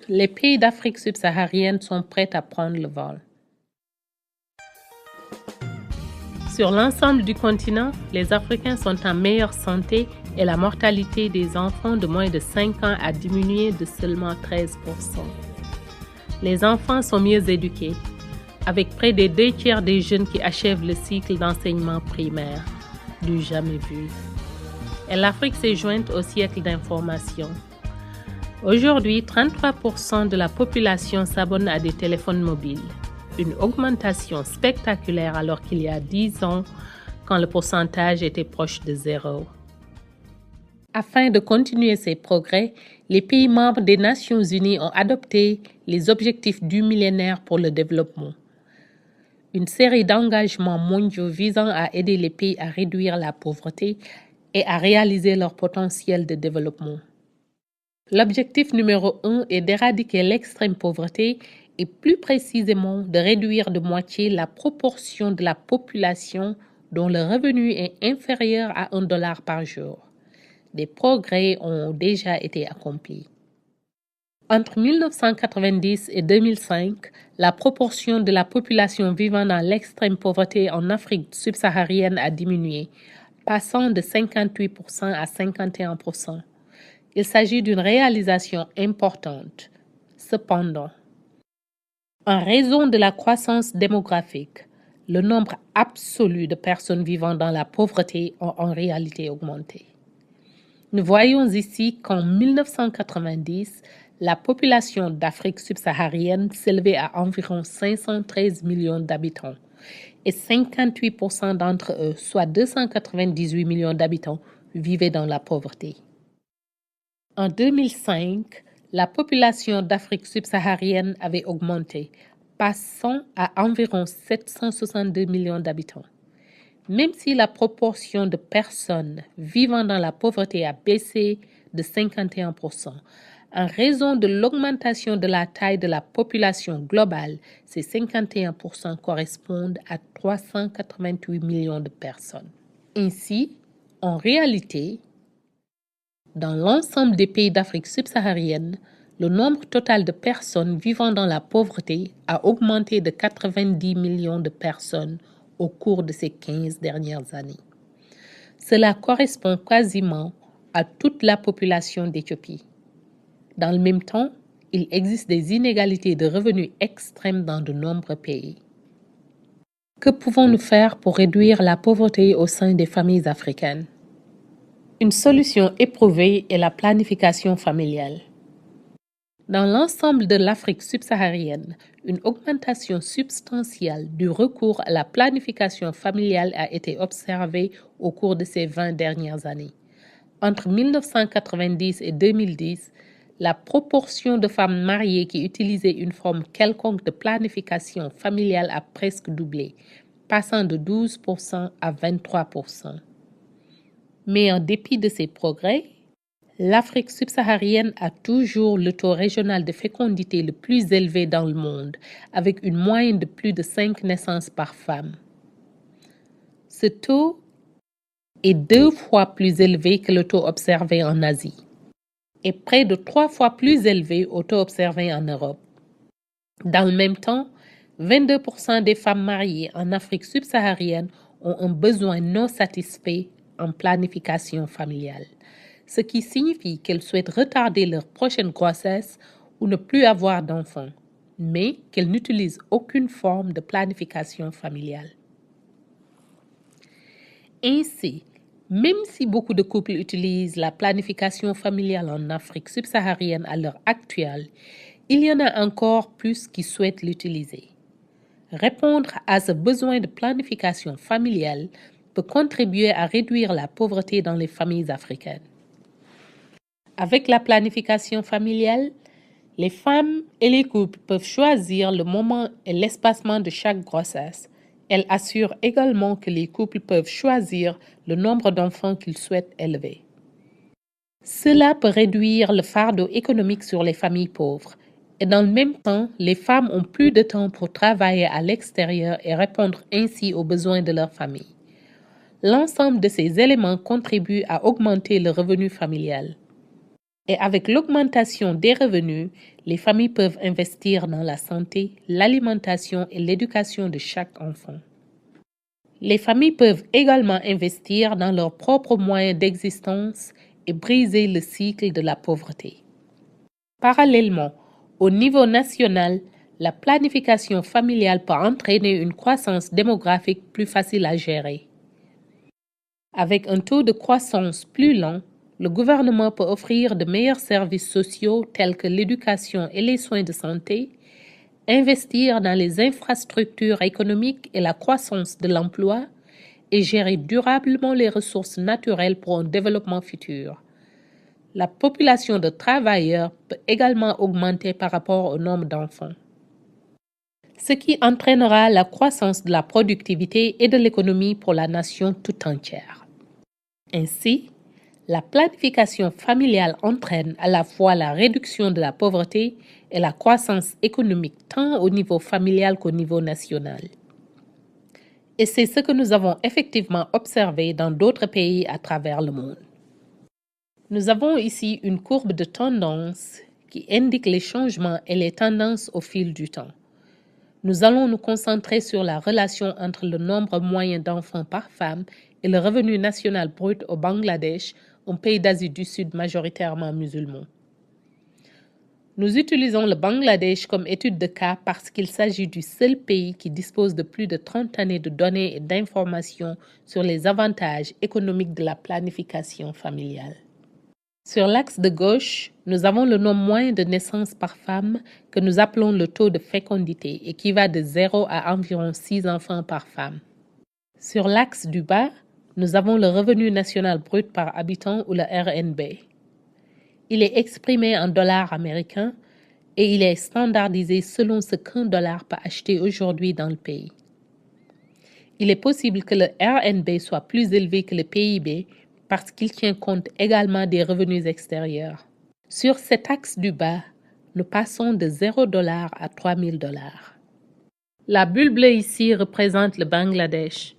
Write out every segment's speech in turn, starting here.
Les pays d'Afrique subsaharienne sont prêts à prendre le vol. Sur l'ensemble du continent, les Africains sont en meilleure santé et la mortalité des enfants de moins de 5 ans a diminué de seulement 13%. Les enfants sont mieux éduqués, avec près des 2/3 des jeunes qui achèvent le cycle d'enseignement primaire, du jamais vu. Et l'Afrique s'est jointe au siècle d'information. Aujourd'hui, 33% de la population s'abonne à des téléphones mobiles, une augmentation spectaculaire alors qu'il y a 10 ans, quand le pourcentage était proche de 0. Afin de continuer ces progrès, les pays membres des Nations Unies ont adopté les objectifs du millénaire pour le développement, une série d'engagements mondiaux visant à aider les pays à réduire la pauvreté et à réaliser leur potentiel de développement. L'objectif numéro 1 est d'éradiquer l'extrême pauvreté et plus précisément de réduire de moitié la proportion de la population dont le revenu est inférieur à $1 par jour. Des progrès ont déjà été accomplis. Entre 1990 et 2005, la proportion de la population vivant dans l'extrême pauvreté en Afrique subsaharienne a diminué, passant de 58% à 51%. Il s'agit d'une réalisation importante. Cependant, en raison de la croissance démographique, le nombre absolu de personnes vivant dans la pauvreté a en réalité augmenté. Nous voyons ici qu'en 1990, la population d'Afrique subsaharienne s'élevait à environ 513 millions d'habitants et 58% d'entre eux, soit 298 millions d'habitants, vivaient dans la pauvreté. En 2005, la population d'Afrique subsaharienne avait augmenté, passant à environ 762 millions d'habitants. Même si la proportion de personnes vivant dans la pauvreté a baissé de 51%, en raison de l'augmentation de la taille de la population globale, ces 51% correspondent à 388 millions de personnes. Ainsi, en réalité, dans l'ensemble des pays d'Afrique subsaharienne, le nombre total de personnes vivant dans la pauvreté a augmenté de 90 millions de personnes au cours de ces 15 dernières années. Cela correspond quasiment à toute la population d'Éthiopie. Dans le même temps, il existe des inégalités de revenus extrêmes dans de nombreux pays. Que pouvons-nous faire pour réduire la pauvreté au sein des familles africaines? Une solution éprouvée est la planification familiale. Dans l'ensemble de l'Afrique subsaharienne, une augmentation substantielle du recours à la planification familiale a été observée au cours de ces 20 dernières années. Entre 1990 et 2010, la proportion de femmes mariées qui utilisaient une forme quelconque de planification familiale a presque doublé, passant de 12% à 23%. Mais en dépit de ces progrès, l'Afrique subsaharienne a toujours le taux régional de fécondité le plus élevé dans le monde, avec une moyenne de plus de 5 naissances par femme. Ce taux est 2 fois plus élevé que le taux observé en Asie et près de 3 fois plus élevé au taux observé en Europe. Dans le même temps, 22% des femmes mariées en Afrique subsaharienne ont un besoin non satisfait en planification familiale, ce qui signifie qu'elles souhaitent retarder leur prochaine grossesse ou ne plus avoir d'enfants, mais qu'elles n'utilisent aucune forme de planification familiale. Ainsi, même si beaucoup de couples utilisent la planification familiale en Afrique subsaharienne à l'heure actuelle, il y en a encore plus qui souhaitent l'utiliser. Répondre à ce besoin de planification familiale peut contribuer à réduire la pauvreté dans les familles africaines. Avec la planification familiale, les femmes et les couples peuvent choisir le moment et l'espacement de chaque grossesse. Elle assure également que les couples peuvent choisir le nombre d'enfants qu'ils souhaitent élever. Cela peut réduire le fardeau économique sur les familles pauvres. Et dans le même temps, les femmes ont plus de temps pour travailler à l'extérieur et répondre ainsi aux besoins de leur famille. L'ensemble de ces éléments contribue à augmenter le revenu familial. Et avec l'augmentation des revenus, les familles peuvent investir dans la santé, l'alimentation et l'éducation de chaque enfant. Les familles peuvent également investir dans leurs propres moyens d'existence et briser le cycle de la pauvreté. Parallèlement, au niveau national, la planification familiale peut entraîner une croissance démographique plus facile à gérer. Avec un taux de croissance plus lent, le gouvernement peut offrir de meilleurs services sociaux tels que l'éducation et les soins de santé, investir dans les infrastructures économiques et la croissance de l'emploi et gérer durablement les ressources naturelles pour un développement futur. La population de travailleurs peut également augmenter par rapport au nombre d'enfants, ce qui entraînera la croissance de la productivité et de l'économie pour la nation tout entière. Ainsi, la planification familiale entraîne à la fois la réduction de la pauvreté et la croissance économique tant au niveau familial qu'au niveau national. Et c'est ce que nous avons effectivement observé dans d'autres pays à travers le monde. Nous avons ici une courbe de tendance qui indique les changements et les tendances au fil du temps. Nous allons nous concentrer sur la relation entre le nombre moyen d'enfants par femme et le revenu national brut au Bangladesh, un pays d'Asie du Sud majoritairement musulman. Nous utilisons le Bangladesh comme étude de cas parce qu'il s'agit du seul pays qui dispose de plus de 30 années de données et d'informations sur les avantages économiques de la planification familiale. Sur l'axe de gauche, nous avons le nombre moyen de naissances par femme que nous appelons le taux de fécondité et qui va de 0 à environ 6 enfants par femme. Sur l'axe du bas, nous avons le revenu national brut par habitant ou le RNB. Il est exprimé en dollars américains et il est standardisé selon ce qu'un dollar peut acheter aujourd'hui dans le pays. Il est possible que le RNB soit plus élevé que le PIB parce qu'il tient compte également des revenus extérieurs. Sur cet axe du bas, nous passons de 0 $ à 3 000 $. La bulle bleue ici représente le Bangladesh.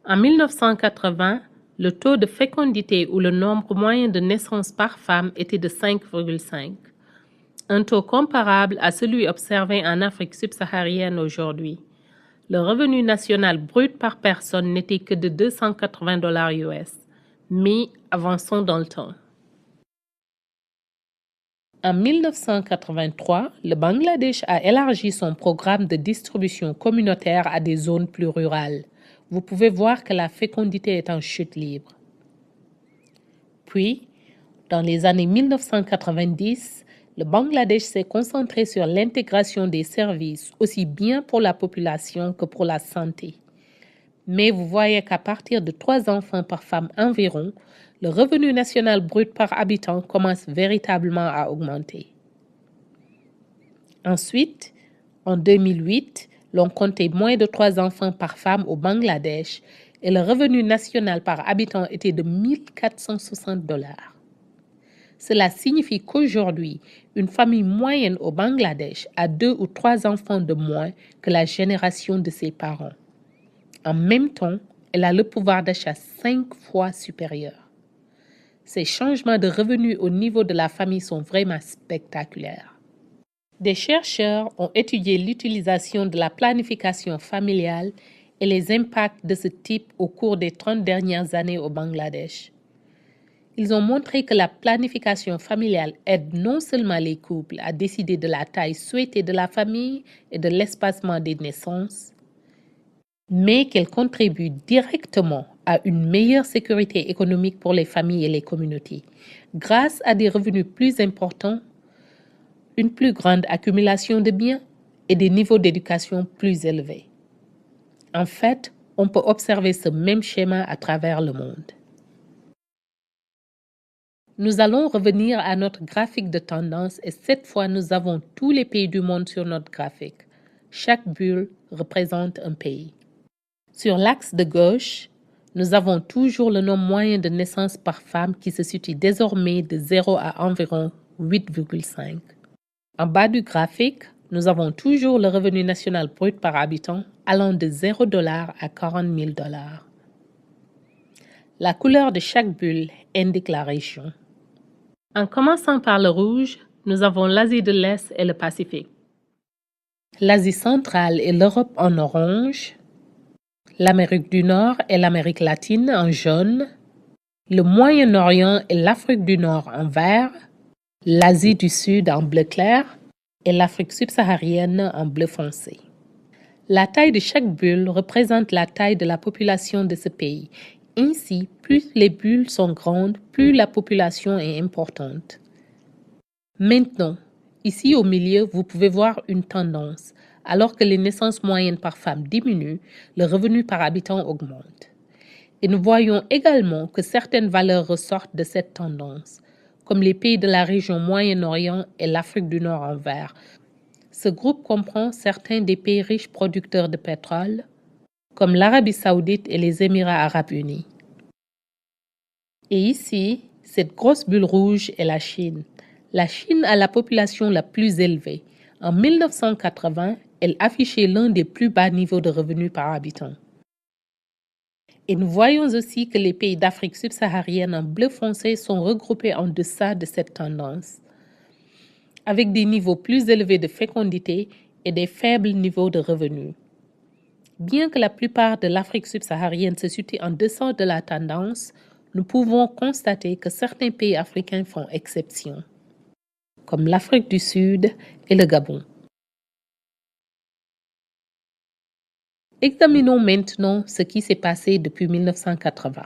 En 1980, le taux de fécondité ou le nombre moyen de naissances par femme était de 5,5, un taux comparable à celui observé en Afrique subsaharienne aujourd'hui. Le revenu national brut par personne n'était que de 280 $ US, mais avançons dans le temps. En 1983, le Bangladesh a élargi son programme de distribution communautaire à des zones plus rurales. Vous pouvez voir que la fécondité est en chute libre. Puis, dans les années 1990, le Bangladesh s'est concentré sur l'intégration des services, aussi bien pour la population que pour la santé. Mais vous voyez qu'à partir de 3 enfants par femme environ, le revenu national brut par habitant commence véritablement à augmenter. Ensuite, en 2008, l'on comptait moins de 3 enfants par femme au Bangladesh et le revenu national par habitant était de 1 460 $. Cela signifie qu'aujourd'hui, une famille moyenne au Bangladesh a 2 ou 3 enfants de moins que la génération de ses parents. En même temps, elle a le pouvoir d'achat 5 fois supérieur. Ces changements de revenus au niveau de la famille sont vraiment spectaculaires. Des chercheurs ont étudié l'utilisation de la planification familiale et les impacts de ce type au cours des 30 dernières années au Bangladesh. Ils ont montré que la planification familiale aide non seulement les couples à décider de la taille souhaitée de la famille et de l'espacement des naissances, mais qu'elle contribue directement à une meilleure sécurité économique pour les familles et les communautés, grâce à des revenus plus importants, une plus grande accumulation de biens et des niveaux d'éducation plus élevés. En fait, on peut observer ce même schéma à travers le monde. Nous allons revenir à notre graphique de tendance et cette fois, nous avons tous les pays du monde sur notre graphique. Chaque bulle représente un pays. Sur l'axe de gauche, nous avons toujours le nombre moyen de naissances par femme qui se situe désormais de 0 à environ 8,5. En bas du graphique, nous avons toujours le revenu national brut par habitant allant de 0 $ à 40 000 $. La couleur de chaque bulle indique la région. En commençant par le rouge, nous avons l'Asie de l'Est et le Pacifique. L'Asie centrale et l'Europe en orange, l'Amérique du Nord et l'Amérique latine en jaune, le Moyen-Orient et l'Afrique du Nord en vert, l'Asie du Sud en bleu clair et l'Afrique subsaharienne en bleu foncé. La taille de chaque bulle représente la taille de la population de ce pays. Ainsi, plus les bulles sont grandes, plus la population est importante. Maintenant, ici au milieu, vous pouvez voir une tendance. Alors que les naissances moyennes par femme diminuent, le revenu par habitant augmente. Et nous voyons également que certaines valeurs ressortent de cette tendance, comme les pays de la région Moyen-Orient et l'Afrique du Nord en vert. Ce groupe comprend certains des pays riches producteurs de pétrole, comme l'Arabie saoudite et les Émirats arabes unis. Et ici, cette grosse bulle rouge est la Chine. La Chine a la population la plus élevée. En 1980, elle affichait l'un des plus bas niveaux de revenus par habitant. Et nous voyons aussi que les pays d'Afrique subsaharienne en bleu foncé sont regroupés en deçà de cette tendance, avec des niveaux plus élevés de fécondité et des faibles niveaux de revenus. Bien que la plupart de l'Afrique subsaharienne se situe en deçà de la tendance, nous pouvons constater que certains pays africains font exception, comme l'Afrique du Sud et le Gabon. Examinons maintenant ce qui s'est passé depuis 1980.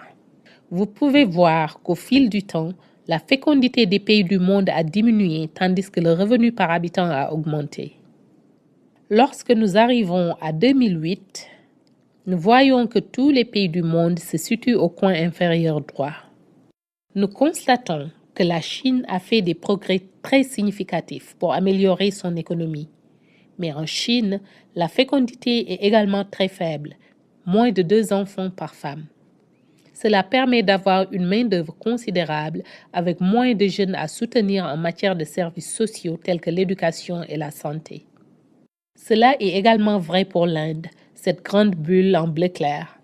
Vous pouvez voir qu'au fil du temps, la fécondité des pays du monde a diminué tandis que le revenu par habitant a augmenté. Lorsque nous arrivons à 2008, nous voyons que tous les pays du monde se situent au coin inférieur droit. Nous constatons que la Chine a fait des progrès très significatifs pour améliorer son économie. Mais en Chine, la fécondité est également très faible, moins de 2 enfants par femme. Cela permet d'avoir une main-d'œuvre considérable avec moins de jeunes à soutenir en matière de services sociaux tels que l'éducation et la santé. Cela est également vrai pour l'Inde, cette grande bulle en bleu clair.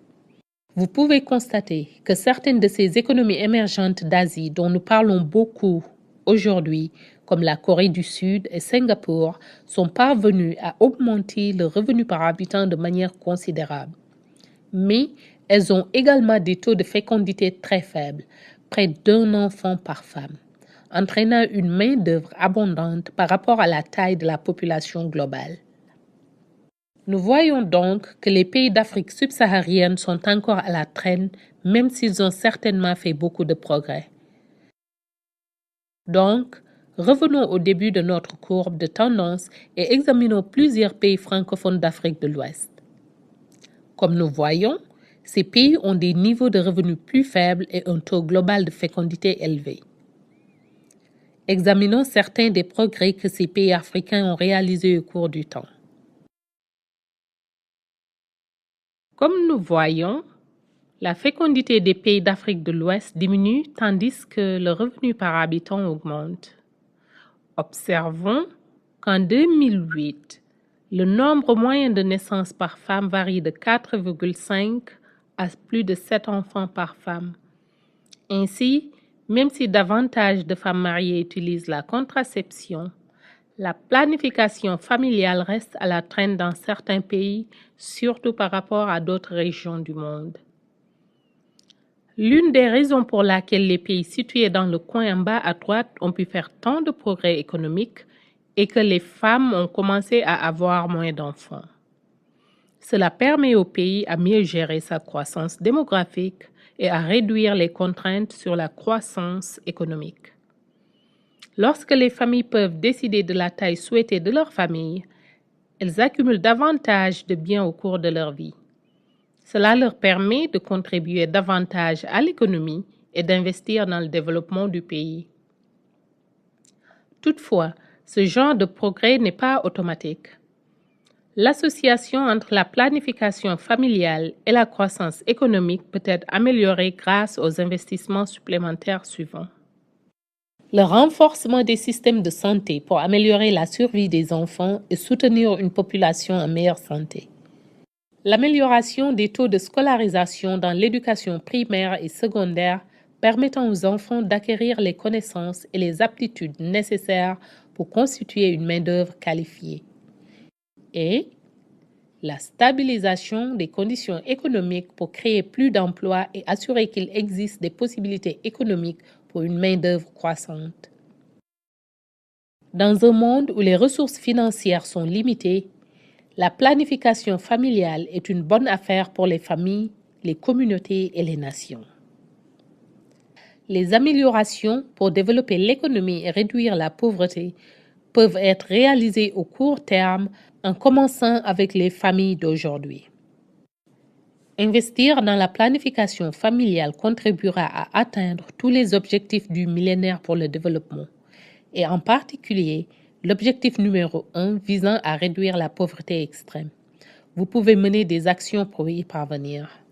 Vous pouvez constater que certaines de ces économies émergentes d'Asie dont nous parlons beaucoup aujourd'hui, comme la Corée du Sud et Singapour, sont parvenues à augmenter le revenu par habitant de manière considérable. Mais elles ont également des taux de fécondité très faibles, près d'1 enfant par femme, entraînant une main-d'œuvre abondante par rapport à la taille de la population globale. Nous voyons donc que les pays d'Afrique subsaharienne sont encore à la traîne, même s'ils ont certainement fait beaucoup de progrès. Donc, revenons au début de notre courbe de tendance et examinons plusieurs pays francophones d'Afrique de l'Ouest. Comme nous voyons, ces pays ont des niveaux de revenus plus faibles et un taux global de fécondité élevé. Examinons certains des progrès que ces pays africains ont réalisés au cours du temps. Comme nous voyons, la fécondité des pays d'Afrique de l'Ouest diminue tandis que le revenu par habitant augmente. Observons qu'en 2008, le nombre moyen de naissances par femme varie de 4,5 à plus de 7 enfants par femme. Ainsi, même si davantage de femmes mariées utilisent la contraception, la planification familiale reste à la traîne dans certains pays, surtout par rapport à d'autres régions du monde. L'une des raisons pour laquelle les pays situés dans le coin en bas à droite ont pu faire tant de progrès économiques est que les femmes ont commencé à avoir moins d'enfants. Cela permet au pays à mieux gérer sa croissance démographique et à réduire les contraintes sur la croissance économique. Lorsque les familles peuvent décider de la taille souhaitée de leur famille, elles accumulent davantage de biens au cours de leur vie. Cela leur permet de contribuer davantage à l'économie et d'investir dans le développement du pays. Toutefois, ce genre de progrès n'est pas automatique. L'association entre la planification familiale et la croissance économique peut être améliorée grâce aux investissements supplémentaires suivants. Le renforcement des systèmes de santé pour améliorer la survie des enfants et soutenir une population en meilleure santé. L'amélioration des taux de scolarisation dans l'éducation primaire et secondaire permettant aux enfants d'acquérir les connaissances et les aptitudes nécessaires pour constituer une main-d'œuvre qualifiée. Et la stabilisation des conditions économiques pour créer plus d'emplois et assurer qu'il existe des possibilités économiques pour une main-d'œuvre croissante. Dans un monde où les ressources financières sont limitées, la planification familiale est une bonne affaire pour les familles, les communautés et les nations. Les améliorations pour développer l'économie et réduire la pauvreté peuvent être réalisées au court terme en commençant avec les familles d'aujourd'hui. Investir dans la planification familiale contribuera à atteindre tous les objectifs du millénaire pour le développement, et en particulier l'objectif numéro 1 visant à réduire la pauvreté extrême. Vous pouvez mener des actions pour y parvenir.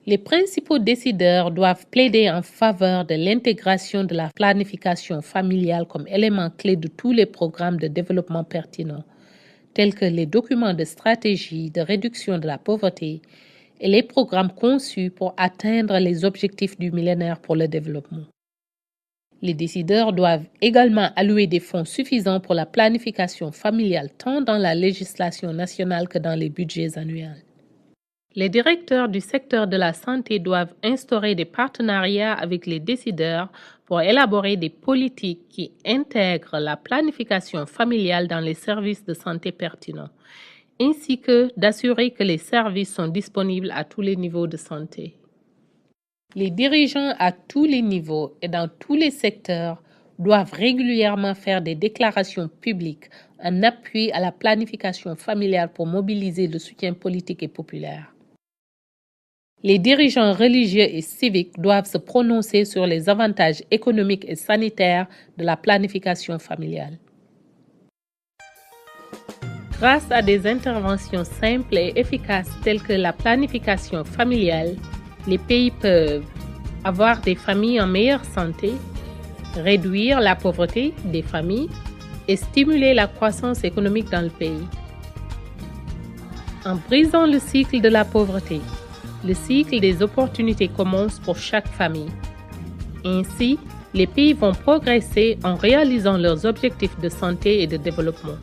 Les principaux décideurs doivent plaider en faveur de l'intégration de la planification familiale comme élément clé de tous les programmes de développement pertinents, tels que les documents de stratégie de réduction de la pauvreté et les programmes conçus pour atteindre les objectifs du millénaire pour le développement. Les décideurs doivent également allouer des fonds suffisants pour la planification familiale tant dans la législation nationale que dans les budgets annuels. Les directeurs du secteur de la santé doivent instaurer des partenariats avec les décideurs pour élaborer des politiques qui intègrent la planification familiale dans les services de santé pertinents, ainsi que d'assurer que les services sont disponibles à tous les niveaux de santé. Les dirigeants à tous les niveaux et dans tous les secteurs doivent régulièrement faire des déclarations publiques en appui à la planification familiale pour mobiliser le soutien politique et populaire. Les dirigeants religieux et civiques doivent se prononcer sur les avantages économiques et sanitaires de la planification familiale. Grâce à des interventions simples et efficaces telles que la planification familiale, les pays peuvent avoir des familles en meilleure santé, réduire la pauvreté des familles et stimuler la croissance économique dans le pays. En brisant le cycle de la pauvreté, le cycle des opportunités commence pour chaque famille. Ainsi, les pays vont progresser en réalisant leurs objectifs de santé et de développement.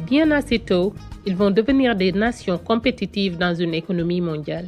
Bien assez tôt, ils vont devenir des nations compétitives dans une économie mondiale.